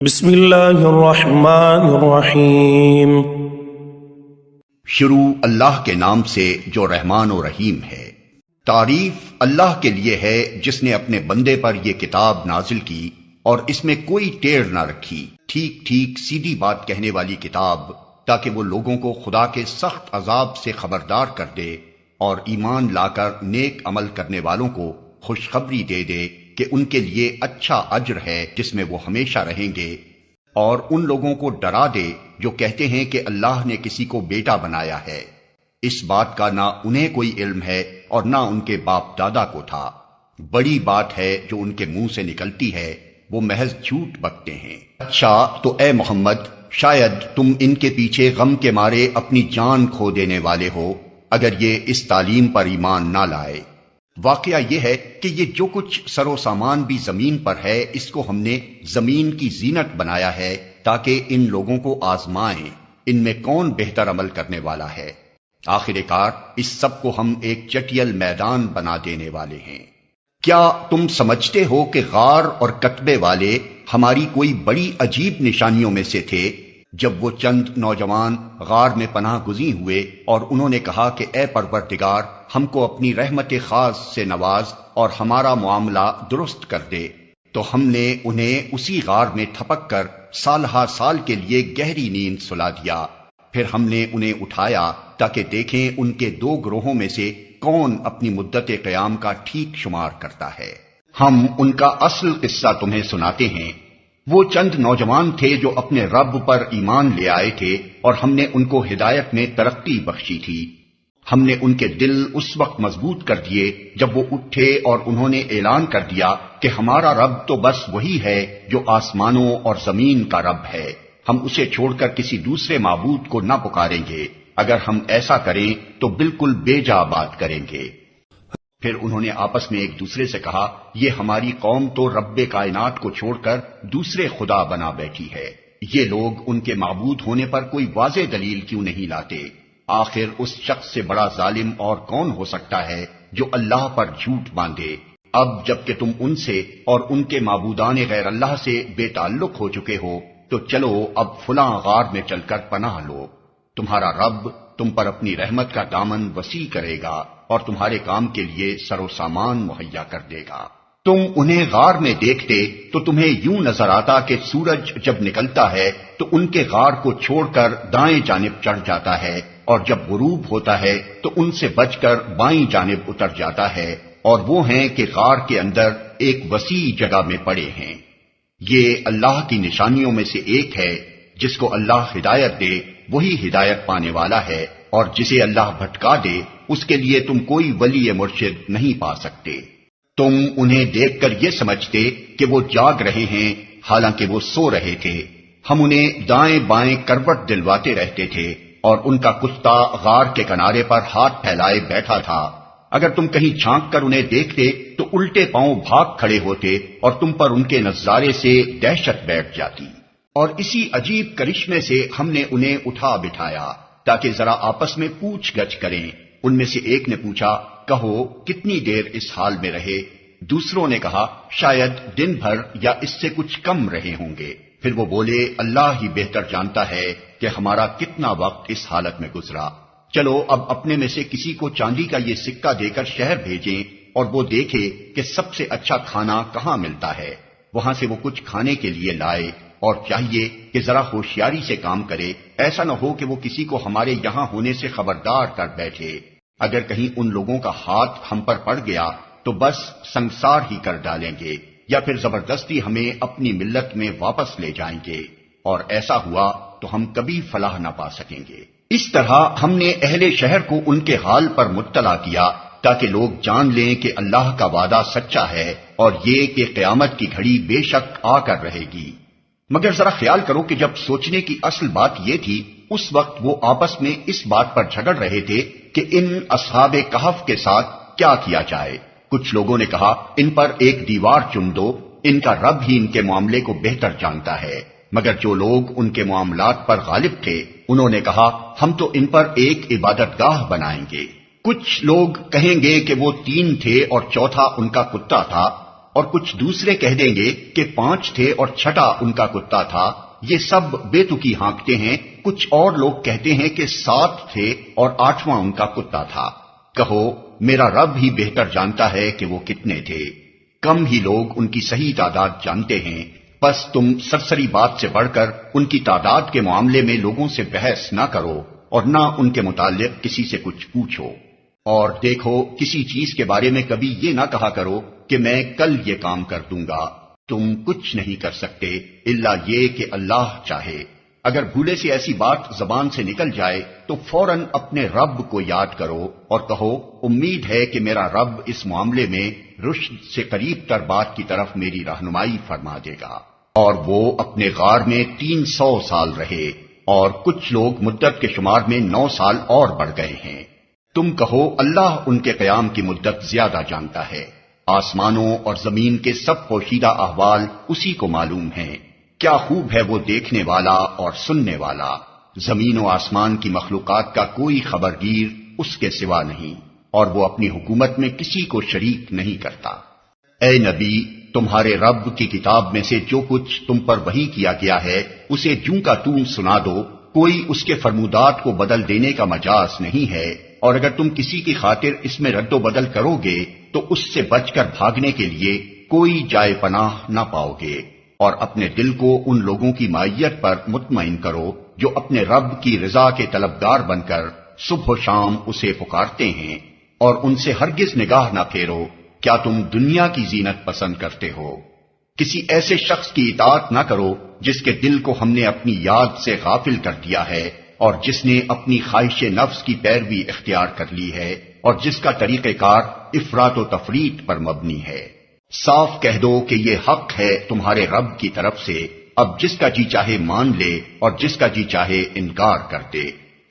بسم اللہ الرحمن الرحیم۔ شروع اللہ کے نام سے جو رحمان و رحیم ہے۔ تعریف اللہ کے لیے ہے جس نے اپنے بندے پر یہ کتاب نازل کی اور اس میں کوئی ٹیڑھ نہ رکھی، ٹھیک ٹھیک سیدھی بات کہنے والی کتاب، تاکہ وہ لوگوں کو خدا کے سخت عذاب سے خبردار کر دے اور ایمان لا کر نیک عمل کرنے والوں کو خوشخبری دے دے کہ ان کے لیے اچھا اجر ہے جس میں وہ ہمیشہ رہیں گے، اور ان لوگوں کو ڈرا دے جو کہتے ہیں کہ اللہ نے کسی کو بیٹا بنایا ہے۔ اس بات کا نہ انہیں کوئی علم ہے اور نہ ان کے باپ دادا کو تھا۔ بڑی بات ہے جو ان کے منہ سے نکلتی ہے، وہ محض جھوٹ بکتے ہیں۔ اچھا تو اے محمد، شاید تم ان کے پیچھے غم کے مارے اپنی جان کھو دینے والے ہو اگر یہ اس تعلیم پر ایمان نہ لائے۔ واقعہ یہ ہے کہ یہ جو کچھ سر و سامان بھی زمین پر ہے، اس کو ہم نے زمین کی زینت بنایا ہے تاکہ ان لوگوں کو آزمائیں ان میں کون بہتر عمل کرنے والا ہے۔ آخر کار اس سب کو ہم ایک چٹیل میدان بنا دینے والے ہیں۔ کیا تم سمجھتے ہو کہ غار اور کتبے والے ہماری کوئی بڑی عجیب نشانیوں میں سے تھے؟ جب وہ چند نوجوان غار میں پناہ گزین ہوئے اور انہوں نے کہا کہ اے پروردگار، ہم کو اپنی رحمت خاص سے نواز اور ہمارا معاملہ درست کر دے، تو ہم نے انہیں اسی غار میں تھپک کر سال ہا سال کے لیے گہری نیند سلا دیا۔ پھر ہم نے انہیں اٹھایا تاکہ دیکھیں ان کے دو گروہوں میں سے کون اپنی مدت قیام کا ٹھیک شمار کرتا ہے۔ ہم ان کا اصل قصہ تمہیں سناتے ہیں۔ وہ چند نوجوان تھے جو اپنے رب پر ایمان لے آئے تھے اور ہم نے ان کو ہدایت میں ترقی بخشی تھی۔ ہم نے ان کے دل اس وقت مضبوط کر دیے جب وہ اٹھے اور انہوں نے اعلان کر دیا کہ ہمارا رب تو بس وہی ہے جو آسمانوں اور زمین کا رب ہے، ہم اسے چھوڑ کر کسی دوسرے معبود کو نہ پکاریں گے، اگر ہم ایسا کریں تو بالکل بے جا بات کریں گے۔ پھر انہوں نے آپس میں ایک دوسرے سے کہا، یہ ہماری قوم تو رب کائنات کو چھوڑ کر دوسرے خدا بنا بیٹھی ہے، یہ لوگ ان کے معبود ہونے پر کوئی واضح دلیل کیوں نہیں لاتے؟ آخر اس شخص سے بڑا ظالم اور کون ہو سکتا ہے جو اللہ پر جھوٹ باندھے؟ اب جب کہ تم ان سے اور ان کے معبودان غیر اللہ سے بے تعلق ہو چکے ہو تو چلو اب فلاں غار میں چل کر پناہ لو، تمہارا رب تم پر اپنی رحمت کا دامن وسیع کرے گا اور تمہارے کام کے لیے سر و سامان مہیا کر دے گا۔ تم انہیں غار میں دیکھتے تو تمہیں یوں نظر آتا کہ سورج جب نکلتا ہے تو ان کے غار کو چھوڑ کر دائیں جانب چڑھ جاتا ہے، اور جب غروب ہوتا ہے تو ان سے بچ کر بائیں جانب اتر جاتا ہے، اور وہ ہیں کہ غار کے اندر ایک وسیع جگہ میں پڑے ہیں۔ یہ اللہ کی نشانیوں میں سے ایک ہے، جس کو اللہ ہدایت دے وہی ہدایت پانے والا ہے، اور جسے اللہ بھٹکا دے اس کے لیے تم کوئی ولی مرشد نہیں پا سکتے۔ تم انہیں دیکھ کر یہ سمجھتے کہ وہ جاگ رہے ہیں، حالانکہ وہ سو رہے تھے۔ ہم انہیں دائیں بائیں کروٹ دلواتے رہتے تھے، اور ان کا کتا غار کے کنارے پر ہاتھ پھیلائے بیٹھا تھا۔ اگر تم کہیں جھانک کر انہیں دیکھتے تو الٹے پاؤں بھاگ کھڑے ہوتے اور تم پر ان کے نظارے سے دہشت بیٹھ جاتی۔ اور اسی عجیب کرشمے سے ہم نے انہیں اٹھا بٹھایا تاکہ ذرا آپس میں پوچھ گچھ کریں۔ ان میں سے ایک نے پوچھا، کہو کتنی دیر اس حال میں رہے؟ دوسروں نے کہا، شاید دن بھر یا اس سے کچھ کم رہے ہوں گے۔ پھر وہ بولے، اللہ ہی بہتر جانتا ہے کہ ہمارا کتنا وقت اس حالت میں گزرا۔ چلو اب اپنے میں سے کسی کو چاندی کا یہ سکہ دے کر شہر بھیجیں اور وہ دیکھے کہ سب سے اچھا کھانا کہاں ملتا ہے، وہاں سے وہ کچھ کھانے کے لیے لائے، اور چاہیے کہ ذرا ہوشیاری سے کام کرے، ایسا نہ ہو کہ وہ کسی کو ہمارے یہاں ہونے سے خبردار کر بیٹھے۔ اگر کہیں ان لوگوں کا ہاتھ ہم پر پڑ گیا تو بس سنسار ہی کر ڈالیں گے، یا پھر زبردستی ہمیں اپنی ملت میں واپس لے جائیں گے، اور ایسا ہوا تو ہم کبھی فلاح نہ پا سکیں گے۔ اس طرح ہم نے اہل شہر کو ان کے حال پر مطلع کیا تاکہ لوگ جان لیں کہ اللہ کا وعدہ سچا ہے، اور یہ کہ قیامت کی گھڑی بے شک آ کر رہے گی۔ مگر ذرا خیال کرو کہ جب سوچنے کی اصل بات یہ تھی، اس وقت وہ آپس میں اس بات پر جھگڑ رہے تھے کہ ان اصحاب کہف کے ساتھ کیا کیا جائے۔ کچھ لوگوں نے کہا، ان پر ایک دیوار چن دو، ان کا رب ہی ان کے معاملے کو بہتر جانتا ہے۔ مگر جو لوگ ان کے معاملات پر غالب تھے انہوں نے کہا، ہم تو ان پر ایک عبادت گاہ بنائیں گے۔ کچھ لوگ کہیں گے کہ وہ 3 تھے اور چوتھا ان کا کتا تھا، اور کچھ دوسرے کہہ دیں گے کہ 5 تھے اور چھٹا ان کا کتا تھا، یہ سب بے تکی ہانکتے ہیں۔ کچھ اور لوگ کہتے ہیں کہ 7 تھے اور 8واں ان کا کتا تھا۔ کہو میرا رب ہی بہتر جانتا ہے کہ وہ کتنے تھے۔ کم ہی لوگ ان کی صحیح تعداد جانتے ہیں، بس تم سرسری بات سے بڑھ کر ان کی تعداد کے معاملے میں لوگوں سے بحث نہ کرو اور نہ ان کے متعلق کسی سے کچھ پوچھو۔ اور دیکھو کسی چیز کے بارے میں کبھی یہ نہ کہا کرو کہ میں کل یہ کام کر دوں گا، تم کچھ نہیں کر سکتے الا یہ کہ اللہ چاہے۔ اگر بھولے سے ایسی بات زبان سے نکل جائے تو فوراً اپنے رب کو یاد کرو اور کہو امید ہے کہ میرا رب اس معاملے میں رشد سے قریب تر بات کی طرف میری رہنمائی فرما دے گا۔ اور وہ اپنے غار میں 300 سال رہے، اور کچھ لوگ مدت کے شمار میں 9 سال اور بڑھ گئے ہیں۔ تم کہو اللہ ان کے قیام کی مدت زیادہ جانتا ہے۔ آسمانوں اور زمین کے سب پوشیدہ احوال اسی کو معلوم ہیں۔ کیا خوب ہے وہ دیکھنے والا اور سننے والا۔ زمین و آسمان کی مخلوقات کا کوئی خبرگیر اس کے سوا نہیں، اور وہ اپنی حکومت میں کسی کو شریک نہیں کرتا۔ اے نبی، تمہارے رب کی کتاب میں سے جو کچھ تم پر وحی کیا گیا ہے اسے جوں کا توں سنا دو، کوئی اس کے فرمودات کو بدل دینے کا مجاز نہیں ہے، اور اگر تم کسی کی خاطر اس میں رد و بدل کرو گے تو اس سے بچ کر بھاگنے کے لیے کوئی جائے پناہ نہ پاؤ گے۔ اور اپنے دل کو ان لوگوں کی معیت پر مطمئن کرو جو اپنے رب کی رضا کے طلبگار بن کر صبح و شام اسے پکارتے ہیں، اور ان سے ہرگز نگاہ نہ پھیرو۔ کیا تم دنیا کی زینت پسند کرتے ہو؟ کسی ایسے شخص کی اطاعت نہ کرو جس کے دل کو ہم نے اپنی یاد سے غافل کر دیا ہے، اور جس نے اپنی خواہش نفس کی پیروی اختیار کر لی ہے، اور جس کا طریقہ کار افراط و تفریط پر مبنی ہے۔ صاف کہہ دو کہ یہ حق ہے تمہارے رب کی طرف سے، اب جس کا جی چاہے مان لے اور جس کا جی چاہے انکار کر دے۔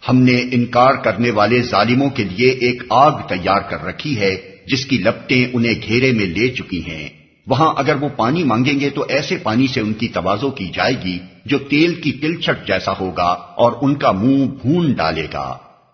ہم نے انکار کرنے والے ظالموں کے لیے ایک آگ تیار کر رکھی ہے جس کی لپٹیں انہیں گھیرے میں لے چکی ہیں۔ وہاں اگر وہ پانی مانگیں گے تو ایسے پانی سے ان کی تواضع کی جائے گی جو تیل کی تلچھٹ جیسا ہوگا اور ان کا منہ بھون ڈالے گا۔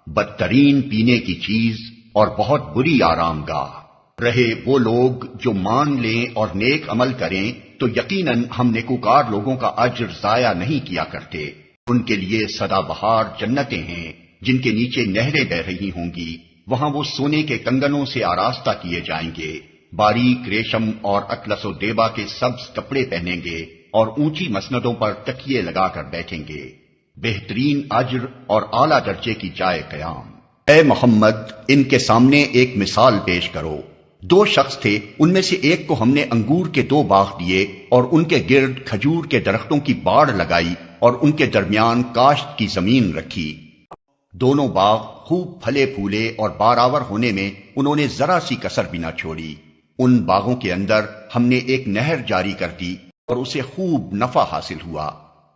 بدترین پینے کی چیز اور بہت بری آرام گاہ۔ رہے وہ لوگ جو مان لیں اور نیک عمل کریں تو یقیناً ہم نیکوکار لوگوں کا اجر ضائع نہیں کیا کرتے۔ ان کے لیے سدا بہار جنتیں ہیں جن کے نیچے نہریں بہ رہی ہوں گی، وہاں وہ سونے کے کنگنوں سے آراستہ کیے جائیں گے، باریک ریشم اور اطلس و دیبا کے سبز کپڑے پہنیں گے اور اونچی مسندوں پر تکیے لگا کر بیٹھیں گے۔ بہترین اجر اور اعلیٰ درجے کی جائے قیام۔ اے محمد، ان کے سامنے ایک مثال پیش کرو۔ 2 شخص تھے، ان میں سے ایک کو ہم نے انگور کے 2 باغ دیے اور ان کے گرد کھجور کے درختوں کی باڑ لگائی اور ان کے درمیان کاشت کی زمین رکھی۔ دونوں باغ خوب پھلے پھولے اور بارآور ہونے میں انہوں نے ذرا سی کسر بھی نہ چھوڑی۔ ان باغوں کے اندر ہم نے ایک نہر جاری کر دی اور اسے خوب نفع حاصل ہوا۔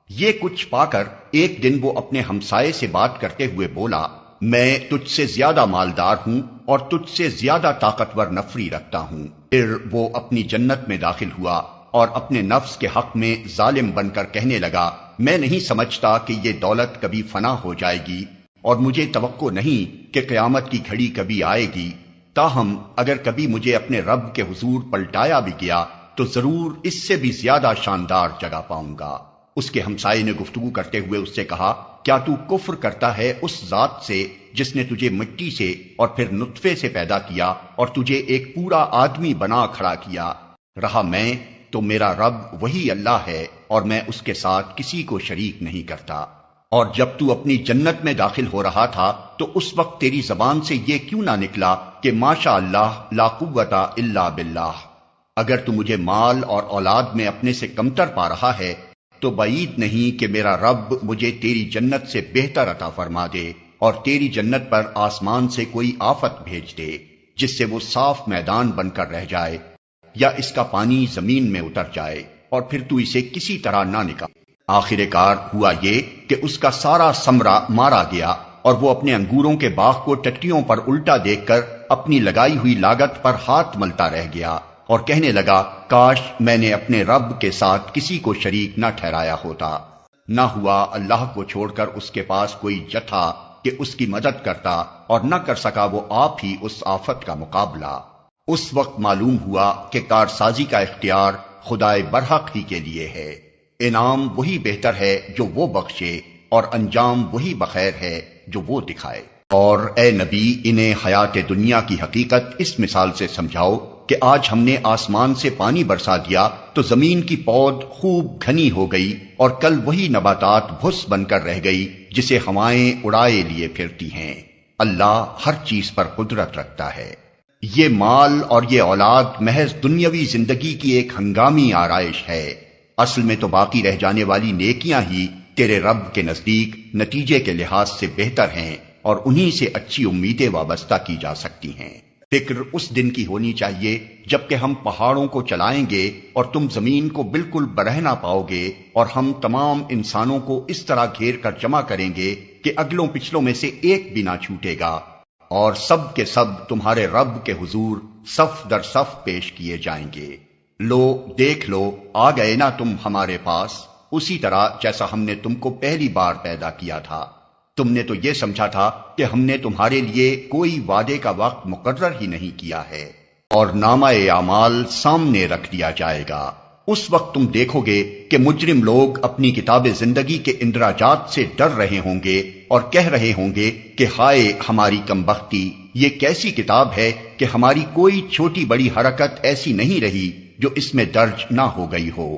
یہ کچھ پا کر ایک دن وہ اپنے ہمسائے سے بات کرتے ہوئے بولا، میں تجھ سے زیادہ مالدار ہوں اور تجھ سے زیادہ طاقتور نفری رکھتا ہوں۔ پھر وہ اپنی جنت میں داخل ہوا اور اپنے نفس کے حق میں ظالم بن کر کہنے لگا، میں نہیں سمجھتا کہ یہ دولت کبھی فنا ہو جائے گی، اور مجھے توقع نہیں کہ قیامت کی گھڑی کبھی آئے گی۔ تاہم اگر کبھی مجھے اپنے رب کے حضور پلٹایا بھی گیا تو ضرور اس سے بھی زیادہ شاندار جگہ پاؤں گا۔ اس کے ہمسائے نے گفتگو کرتے ہوئے اس سے کہا، کیا تو کفر کرتا ہے اس ذات سے جس نے تجھے مٹی سے اور پھر نطفے سے پیدا کیا اور تجھے ایک پورا آدمی بنا کھڑا کیا؟ رہا میں تو میرا رب وہی اللہ ہے اور میں اس کے ساتھ کسی کو شریک نہیں کرتا۔ اور جب تو اپنی جنت میں داخل ہو رہا تھا تو اس وقت تیری زبان سے یہ کیوں نہ نکلا کہ ماشاء اللہ لا قوت الا باللہ؟ اگر تو مجھے مال اور اولاد میں اپنے سے کمتر پا رہا ہے تو بعید نہیں کہ میرا رب مجھے تیری جنت سے بہتر عطا فرما دے اور تیری جنت پر آسمان سے کوئی آفت بھیج دے جس سے وہ صاف میدان بن کر رہ جائے، یا اس کا پانی زمین میں اتر جائے اور پھر تو اسے کسی طرح نہ نکال۔ آخر کار ہوا یہ کہ اس کا سارا ثمرہ مارا گیا اور وہ اپنے انگوروں کے باغ کو ٹٹیوں پر الٹا دیکھ کر اپنی لگائی ہوئی لاگت پر ہاتھ ملتا رہ گیا اور کہنے لگا، کاش میں نے اپنے رب کے ساتھ کسی کو شریک نہ ٹھہرایا ہوتا۔ نہ ہوا اللہ کو چھوڑ کر اس کے پاس کوئی جتھا کہ اس کی مدد کرتا، اور نہ کر سکا وہ آپ ہی اس آفت کا مقابلہ۔ اس وقت معلوم ہوا کہ کارسازی کا اختیار خدائے برحق ہی کے لیے ہے۔ انعام وہی بہتر ہے جو وہ بخشے، اور انجام وہی بخیر ہے جو وہ دکھائے۔ اور اے نبی، انہیں حیات دنیا کی حقیقت اس مثال سے سمجھاؤ کہ آج ہم نے آسمان سے پانی برسا دیا تو زمین کی پود خوب گھنی ہو گئی، اور کل وہی نباتات بھس بن کر رہ گئی جسے ہوائیں اڑائے لیے پھرتی ہیں۔ اللہ ہر چیز پر قدرت رکھتا ہے۔ یہ مال اور یہ اولاد محض دنیاوی زندگی کی ایک ہنگامی آرائش ہے، اصل میں تو باقی رہ جانے والی نیکیاں ہی تیرے رب کے نزدیک نتیجے کے لحاظ سے بہتر ہیں، اور انہی سے اچھی امیدیں وابستہ کی جا سکتی ہیں۔ فکر اس دن کی ہونی چاہیے جبکہ ہم پہاڑوں کو چلائیں گے اور تم زمین کو بالکل برہنا پاؤ گے، اور ہم تمام انسانوں کو اس طرح گھیر کر جمع کریں گے کہ اگلوں پچھلوں میں سے ایک بھی نہ چھوٹے گا، اور سب کے سب تمہارے رب کے حضور صف در صف پیش کیے جائیں گے۔ لو دیکھ لو، آ گئے نا تم ہمارے پاس، اسی طرح جیسا ہم نے تم کو پہلی بار پیدا کیا تھا۔ تم نے تو یہ سمجھا تھا کہ ہم نے تمہارے لیے کوئی وعدے کا وقت مقرر ہی نہیں کیا ہے، اور نامہ اعمال سامنے رکھ دیا جائے گا۔ اس وقت تم دیکھو گے کہ مجرم لوگ اپنی کتاب زندگی کے اندراجات سے ڈر رہے ہوں گے اور کہہ رہے ہوں گے کہ ہائے ہماری کمبختی، یہ کیسی کتاب ہے کہ ہماری کوئی چھوٹی بڑی حرکت ایسی نہیں رہی جو اس میں درج نہ ہو گئی ہو۔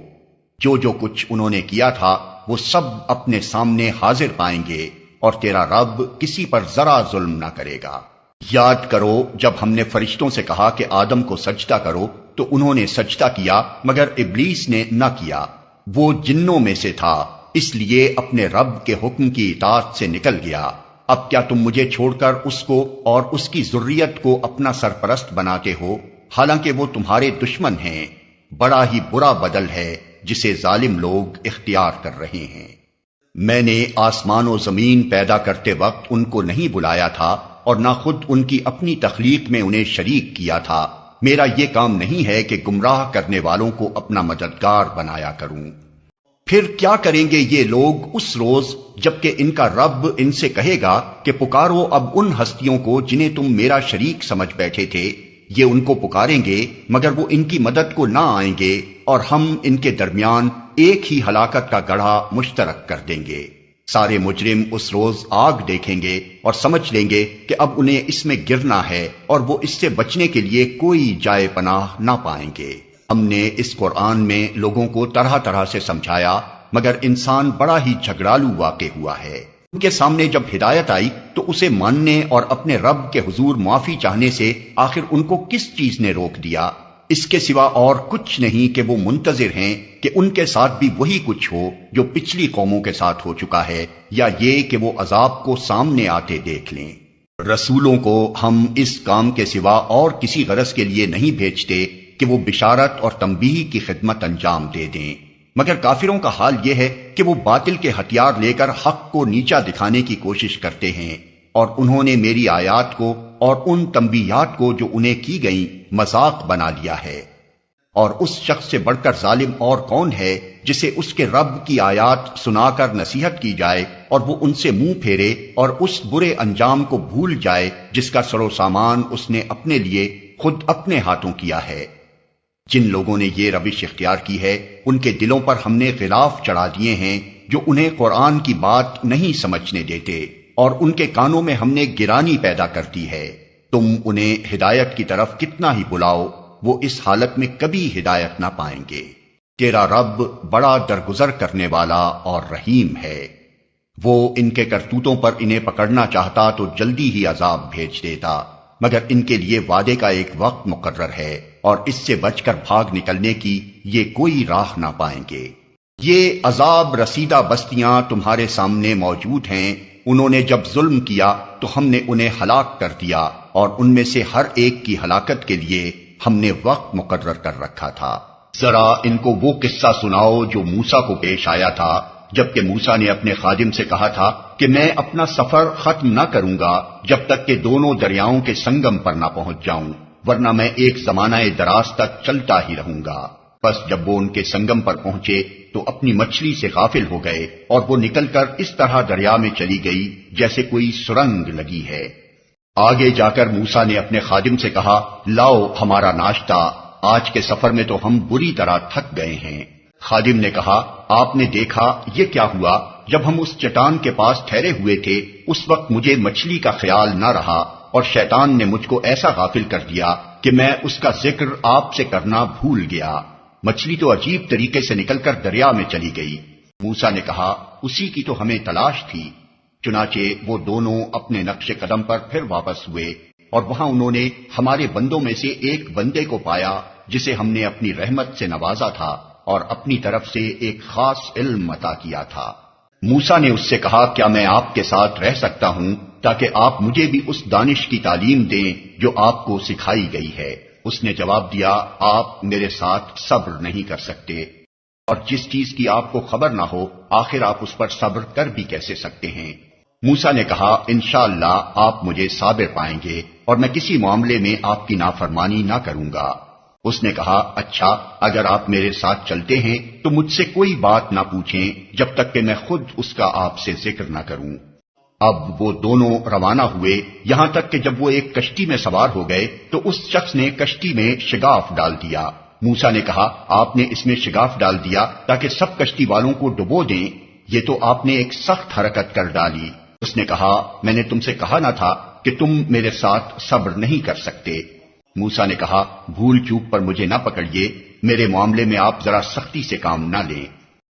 جو کچھ انہوں نے کیا تھا وہ سب اپنے سامنے حاضر پائیں گے، اور تیرا رب کسی پر ذرا ظلم نہ کرے گا۔ یاد کرو جب ہم نے فرشتوں سے کہا کہ آدم کو سجدہ کرو تو انہوں نے سجدہ کیا، مگر ابلیس نے نہ کیا، وہ جنوں میں سے تھا، اس لیے اپنے رب کے حکم کی اطاعت سے نکل گیا۔ اب کیا تم مجھے چھوڑ کر اس کو اور اس کی ذریت کو اپنا سرپرست بناتے ہو، حالانکہ وہ تمہارے دشمن ہیں؟ بڑا ہی برا بدل ہے جسے ظالم لوگ اختیار کر رہے ہیں۔ میں نے آسمان و زمین پیدا کرتے وقت ان کو نہیں بلایا تھا، اور نہ خود ان کی اپنی تخلیق میں انہیں شریک کیا تھا۔ میرا یہ کام نہیں ہے کہ گمراہ کرنے والوں کو اپنا مددگار بنایا کروں۔ پھر کیا کریں گے یہ لوگ اس روز جبکہ ان کا رب ان سے کہے گا کہ پکارو اب ان ہستیوں کو جنہیں تم میرا شریک سمجھ بیٹھے تھے۔ یہ ان کو پکاریں گے مگر وہ ان کی مدد کو نہ آئیں گے، اور ہم ان کے درمیان ایک ہی ہلاکت کا گڑھا مشترک کر دیں گے۔ سارے مجرم اس روز آگ دیکھیں گے اور سمجھ لیں گے کہ اب انہیں اس میں گرنا ہے، اور وہ اس سے بچنے کے لیے کوئی جائے پناہ نہ پائیں گے۔ ہم نے اس قرآن میں لوگوں کو طرح طرح سے سمجھایا، مگر انسان بڑا ہی جھگڑالو واقع ہوا ہے۔ ان کے سامنے جب ہدایت آئی تو اسے ماننے اور اپنے رب کے حضور معافی چاہنے سے آخر ان کو کس چیز نے روک دیا؟ اس کے سوا اور کچھ نہیں کہ وہ منتظر ہیں کہ ان کے ساتھ بھی وہی کچھ ہو جو پچھلی قوموں کے ساتھ ہو چکا ہے، یا یہ کہ وہ عذاب کو سامنے آتے دیکھ لیں۔ رسولوں کو ہم اس کام کے سوا اور کسی غرض کے لیے نہیں بھیجتے کہ وہ بشارت اور تنبیہ کی خدمت انجام دے دیں، مگر کافروں کا حال یہ ہے کہ وہ باطل کے ہتھیار لے کر حق کو نیچا دکھانے کی کوشش کرتے ہیں، اور انہوں نے میری آیات کو اور ان تنبیہات کو جو انہیں کی گئیں مذاق بنا لیا ہے۔ اور اس شخص سے بڑھ کر ظالم اور کون ہے جسے اس کے رب کی آیات سنا کر نصیحت کی جائے اور وہ ان سے منہ پھیرے اور اس برے انجام کو بھول جائے جس کا سر و سامان اس نے اپنے لیے خود اپنے ہاتھوں کیا ہے۔ جن لوگوں نے یہ روش اختیار کی ہے ان کے دلوں پر ہم نے غلاف چڑھا دیے ہیں جو انہیں قرآن کی بات نہیں سمجھنے دیتے، اور ان کے کانوں میں ہم نے گرانی پیدا کر دی ہے۔ تم انہیں ہدایت کی طرف کتنا ہی بلاؤ، وہ اس حالت میں کبھی ہدایت نہ پائیں گے۔ تیرا رب بڑا درگزر کرنے والا اور رحیم ہے۔ وہ ان کے کرتوتوں پر انہیں پکڑنا چاہتا تو جلدی ہی عذاب بھیج دیتا، مگر ان کے لیے وعدے کا ایک وقت مقرر ہے، اور اس سے بچ کر بھاگ نکلنے کی یہ کوئی راہ نہ پائیں گے۔ یہ عذاب رسیدہ بستیاں تمہارے سامنے موجود ہیں، انہوں نے جب ظلم کیا تو ہم نے انہیں ہلاک کر دیا، اور ان میں سے ہر ایک کی ہلاکت کے لیے ہم نے وقت مقرر کر رکھا تھا۔ ذرا ان کو وہ قصہ سناؤ جو موسیٰ کو پیش آیا تھا، جبکہ موسیٰ نے اپنے خادم سے کہا تھا کہ میں اپنا سفر ختم نہ کروں گا جب تک کہ دونوں دریاؤں کے سنگم پر نہ پہنچ جاؤں، ورنہ میں ایک زمانہ دراز تک چلتا ہی رہوں گا۔ بس جب وہ ان کے سنگم پر پہنچے تو اپنی مچھلی سے غافل ہو گئے، اور وہ نکل کر اس طرح دریا میں چلی گئی جیسے کوئی سرنگ لگی ہے۔ آگے جا کر موسیٰ نے اپنے خادم سے کہا، لاؤ ہمارا ناشتہ، آج کے سفر میں تو ہم بری طرح تھک گئے ہیں۔ خادم نے کہا، آپ نے دیکھا یہ کیا ہوا؟ جب ہم اس چٹان کے پاس ٹھہرے ہوئے تھے اس وقت مجھے مچھلی کا خیال نہ رہا اور شیطان نے مجھ کو ایسا غافل کر دیا کہ میں اس کا ذکر آپ سے کرنا بھول گیا۔ مچھلی تو عجیب طریقے سے نکل کر دریا میں چلی گئی۔ موسیٰ نے کہا، اسی کی تو ہمیں تلاش تھی۔ چنانچہ وہ دونوں اپنے نقش قدم پر پھر واپس ہوئے اور وہاں انہوں نے ہمارے بندوں میں سے ایک بندے کو پایا جسے ہم نے اپنی رحمت سے نوازا تھا اور اپنی طرف سے ایک خاص علم عطا کیا تھا۔ موسیٰ نے اس سے کہا، کیا میں آپ کے ساتھ رہ سکتا ہوں تاکہ آپ مجھے بھی اس دانش کی تعلیم دیں جو آپ کو سکھائی گئی ہے؟ اس نے جواب دیا، آپ میرے ساتھ صبر نہیں کر سکتے، اور جس چیز کی آپ کو خبر نہ ہو آخر آپ اس پر صبر کر بھی کیسے سکتے ہیں؟ موسیٰ نے کہا، انشاءاللہ آپ مجھے صابر پائیں گے اور میں کسی معاملے میں آپ کی نافرمانی نہ کروں گا۔ اس نے کہا، اچھا اگر آپ میرے ساتھ چلتے ہیں تو مجھ سے کوئی بات نہ پوچھیں جب تک کہ میں خود اس کا آپ سے ذکر نہ کروں۔ اب وہ دونوں روانہ ہوئے، یہاں تک کہ جب وہ ایک کشتی میں سوار ہو گئے تو اس شخص نے کشتی میں شگاف ڈال دیا۔ موسیٰ نے کہا، آپ نے اس میں شگاف ڈال دیا تاکہ سب کشتی والوں کو ڈبو دیں، یہ تو آپ نے ایک سخت حرکت کر ڈالی۔ اس نے کہا، میں نے تم سے کہا نہ تھا کہ تم میرے ساتھ صبر نہیں کر سکتے؟ موسیٰ نے کہا، بھول چوک پر مجھے نہ پکڑیے، میرے معاملے میں آپ ذرا سختی سے کام نہ لیں۔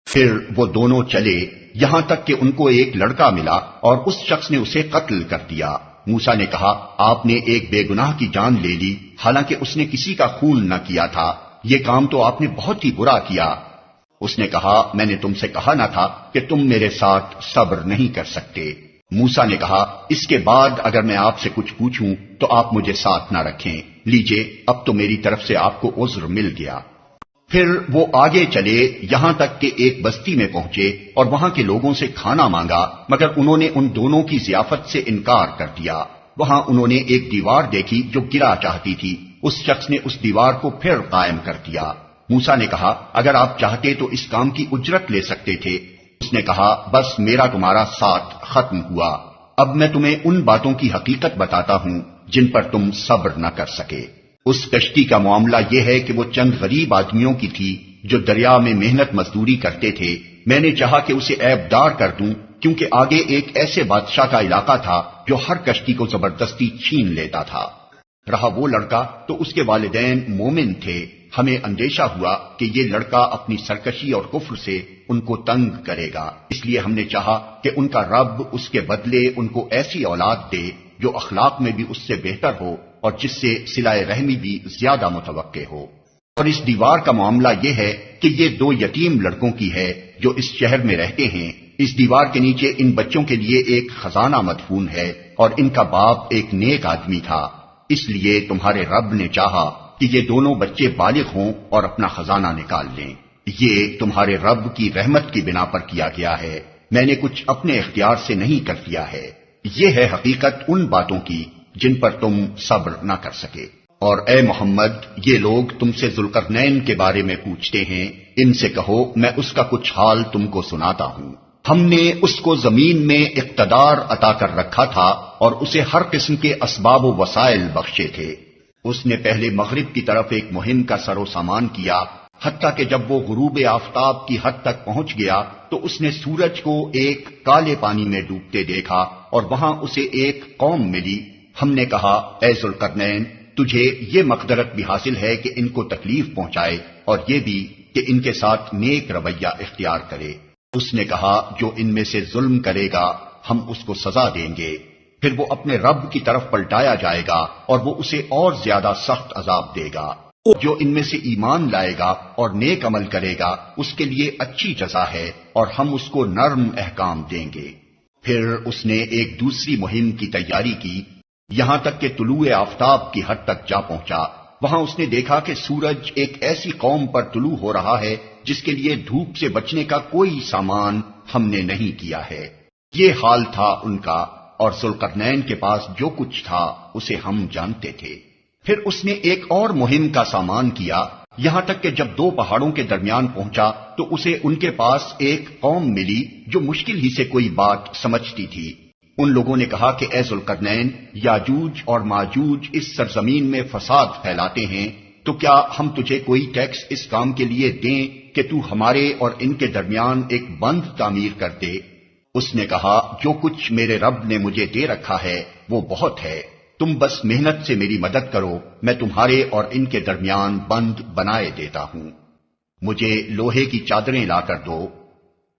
پھر وہ دونوں چلے یہاں تک کہ ان کو ایک لڑکا ملا اور اس شخص نے اسے قتل کر دیا۔ موسیٰ نے کہا، آپ نے ایک بے گناہ کی جان لے لی حالانکہ اس نے کسی کا خون نہ کیا تھا، یہ کام تو آپ نے بہت ہی برا کیا۔ اس نے کہا، میں نے تم سے کہا نہ تھا کہ تم میرے ساتھ صبر نہیں کر سکتے؟ موسیٰ نے کہا، اس کے بعد اگر میں آپ سے کچھ پوچھوں تو آپ مجھے ساتھ نہ رکھیں، لیجئے اب تو میری طرف سے آپ کو عذر مل گیا۔ پھر وہ آگے چلے یہاں تک کہ ایک بستی میں پہنچے اور وہاں کے لوگوں سے کھانا مانگا، مگر انہوں نے ان دونوں کی ضیافت سے انکار کر دیا۔ وہاں انہوں نے ایک دیوار دیکھی جو گرا چاہتی تھی، اس شخص نے اس دیوار کو پھر قائم کر دیا۔ موسیٰ نے کہا، اگر آپ چاہتے تو اس کام کی اجرت لے سکتے تھے۔ اس نے کہا، بس میرا تمہارا ساتھ ختم ہوا، اب میں تمہیں ان باتوں کی حقیقت بتاتا ہوں جن پر تم صبر نہ کر سکے۔ اس کشتی کا معاملہ یہ ہے کہ وہ چند غریب آدمیوں کی تھی جو دریا میں محنت مزدوری کرتے تھے۔ میں نے چاہا کہ اسے عیب دار کر دوں کیونکہ آگے ایک ایسے بادشاہ کا علاقہ تھا جو ہر کشتی کو زبردستی چھین لیتا تھا۔ رہا وہ لڑکا تو اس کے والدین مومن تھے، ہمیں اندیشہ ہوا کہ یہ لڑکا اپنی سرکشی اور کفر سے ان کو تنگ کرے گا، اس لیے ہم نے چاہا کہ ان کا رب اس کے بدلے ان کو ایسی اولاد دے جو اخلاق میں بھی اس سے بہتر ہو اور جس سے صلہ رحمی بھی زیادہ متوقع ہو۔ اور اس دیوار کا معاملہ یہ ہے کہ یہ دو یتیم لڑکوں کی ہے جو اس شہر میں رہتے ہیں۔ اس دیوار کے نیچے ان بچوں کے لیے ایک خزانہ مدفون ہے اور ان کا باپ ایک نیک آدمی تھا، اس لیے تمہارے رب نے چاہا کہ یہ دونوں بچے بالغ ہوں اور اپنا خزانہ نکال لیں۔ یہ تمہارے رب کی رحمت کی بنا پر کیا گیا ہے، میں نے کچھ اپنے اختیار سے نہیں کر دیا ہے۔ یہ ہے حقیقت ان باتوں کی جن پر تم صبر نہ کر سکے۔ اور اے محمد، یہ لوگ تم سے ذوالقرنین کے بارے میں پوچھتے ہیں، ان سے کہو میں اس کا کچھ حال تم کو سناتا ہوں۔ ہم نے اس کو زمین میں اقتدار عطا کر رکھا تھا اور اسے ہر قسم کے اسباب و وسائل بخشے تھے۔ اس نے پہلے مغرب کی طرف ایک مہم کا سر و سامان کیا، حتیٰ کہ جب وہ غروب آفتاب کی حد تک پہنچ گیا تو اس نے سورج کو ایک کالے پانی میں ڈوبتے دیکھا اور وہاں اسے ایک قوم ملی۔ ہم نے کہا، اے ذوالقرنین، تجھے یہ مقدرت بھی حاصل ہے کہ ان کو تکلیف پہنچائے اور یہ بھی کہ ان کے ساتھ نیک رویہ اختیار کرے۔ اس نے کہا، جو ان میں سے ظلم کرے گا ہم اس کو سزا دیں گے، پھر وہ اپنے رب کی طرف پلٹایا جائے گا اور وہ اسے اور زیادہ سخت عذاب دے گا۔ جو ان میں سے ایمان لائے گا اور نیک عمل کرے گا اس کے لیے اچھی جزا ہے اور ہم اس کو نرم احکام دیں گے۔ پھر اس نے ایک دوسری مہم کی تیاری کی، یہاں تک کہ طلوع آفتاب کی حد تک جا پہنچا۔ وہاں اس نے دیکھا کہ سورج ایک ایسی قوم پر طلوع ہو رہا ہے جس کے لیے دھوپ سے بچنے کا کوئی سامان ہم نے نہیں کیا ہے۔ یہ حال تھا ان کا، اور ذوالقرنین کے پاس جو کچھ تھا اسے ہم جانتے تھے۔ پھر اس نے ایک اور مہم کا سامان کیا، یہاں تک کہ جب دو پہاڑوں کے درمیان پہنچا تو اسے ان کے پاس ایک قوم ملی جو مشکل ہی سے کوئی بات سمجھتی تھی۔ ان لوگوں نے کہا کہ اے ذوالقرنین، یاجوج اور ماجوج اس سرزمین میں فساد پھیلاتے ہیں، تو کیا ہم تجھے کوئی ٹیکس اس کام کے لیے دیں کہ تو ہمارے اور ان کے درمیان ایک بند تعمیر کر دے؟ اس نے کہا، جو کچھ میرے رب نے مجھے دے رکھا ہے وہ بہت ہے، تم بس محنت سے میری مدد کرو، میں تمہارے اور ان کے درمیان بند بنائے دیتا ہوں۔ مجھے لوہے کی چادریں لا کر دو۔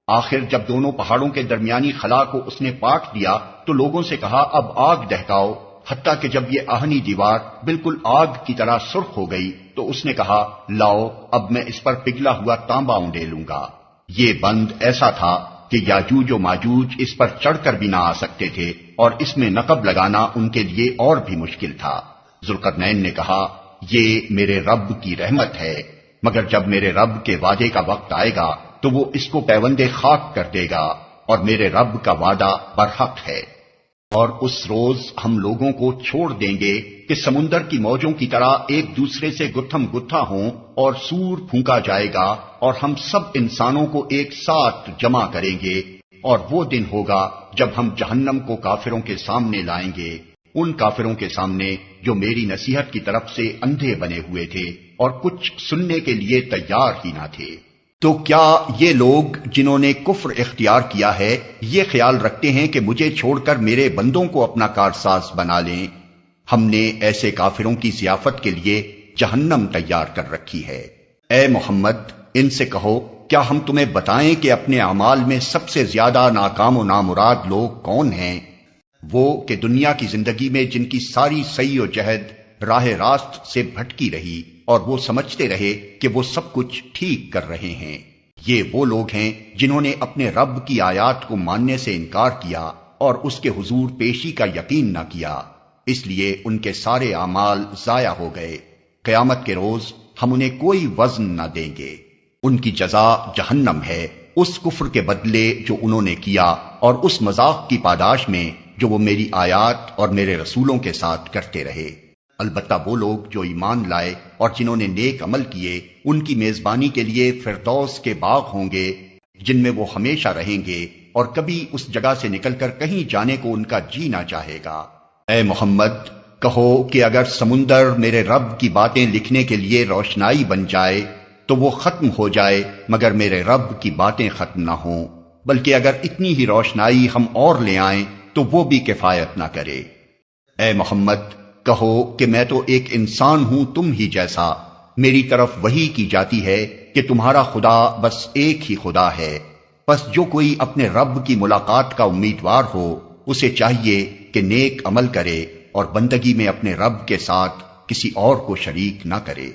آخر جب دونوں پہاڑوں کے درمیانی خلا کو اس نے پاٹ دیا تو لوگوں سے کہا، اب آگ دہکاؤ، حتیٰ کہ جب یہ آہنی دیوار بالکل آگ کی طرح سرخ ہو گئی تو اس نے کہا، لاؤ اب میں اس پر پگھلا ہوا تانبا اونڈیلوں گا۔ یہ بند ایسا تھا کہ یاجوج و ماجوج اس پر چڑھ کر بھی نہ آ سکتے تھے، اور اس میں نقب لگانا ان کے لیے اور بھی مشکل تھا۔ ذوالقرنین نے کہا، یہ میرے رب کی رحمت ہے، مگر جب میرے رب کے وعدے کا وقت آئے گا تو وہ اس کو پیوندے خاک کر دے گا، اور میرے رب کا وعدہ برحق ہے۔ اور اس روز ہم لوگوں کو چھوڑ دیں گے کہ سمندر کی موجوں کی طرح ایک دوسرے سے گتھم گتھا ہوں، اور سور پھونکا جائے گا، اور ہم سب انسانوں کو ایک ساتھ جمع کریں گے، اور وہ دن ہوگا جب ہم جہنم کو کافروں کے سامنے لائیں گے، ان کافروں کے سامنے جو میری نصیحت کی طرف سے اندھے بنے ہوئے تھے اور کچھ سننے کے لیے تیار ہی نہ تھے۔ تو کیا یہ لوگ جنہوں نے کفر اختیار کیا ہے یہ خیال رکھتے ہیں کہ مجھے چھوڑ کر میرے بندوں کو اپنا کارساز بنا لیں؟ ہم نے ایسے کافروں کی ضیافت کے لیے جہنم تیار کر رکھی ہے۔ اے محمد، ان سے کہو، کیا ہم تمہیں بتائیں کہ اپنے اعمال میں سب سے زیادہ ناکام و نامراد لوگ کون ہیں؟ وہ کہ دنیا کی زندگی میں جن کی ساری سعی و جہد راہ راست سے بھٹکی رہی اور وہ سمجھتے رہے کہ وہ سب کچھ ٹھیک کر رہے ہیں۔ یہ وہ لوگ ہیں جنہوں نے اپنے رب کی آیات کو ماننے سے انکار کیا اور اس کے حضور پیشی کا یقین نہ کیا، اس لیے ان کے سارے اعمال ضائع ہو گئے۔ قیامت کے روز ہم انہیں کوئی وزن نہ دیں گے، ان کی جزا جہنم ہے، اس کفر کے بدلے جو انہوں نے کیا اور اس مذاق کی پاداش میں جو وہ میری آیات اور میرے رسولوں کے ساتھ کرتے رہے۔ البتہ وہ لوگ جو ایمان لائے اور جنہوں نے نیک عمل کیے، ان کی میزبانی کے لیے فردوس کے باغ ہوں گے جن میں وہ ہمیشہ رہیں گے، اور کبھی اس جگہ سے نکل کر کہیں جانے کو ان کا جی نہ چاہے گا۔ اے محمد، کہو کہ اگر سمندر میرے رب کی باتیں لکھنے کے لیے روشنائی بن جائے تو وہ ختم ہو جائے، مگر میرے رب کی باتیں ختم نہ ہوں، بلکہ اگر اتنی ہی روشنائی ہم اور لے آئیں تو وہ بھی کفایت نہ کرے۔ اے محمد، کہو کہ میں تو ایک انسان ہوں تم ہی جیسا، میری طرف وحی کی جاتی ہے کہ تمہارا خدا بس ایک ہی خدا ہے، بس جو کوئی اپنے رب کی ملاقات کا امیدوار ہو اسے چاہیے کہ نیک عمل کرے اور بندگی میں اپنے رب کے ساتھ کسی اور کو شریک نہ کرے۔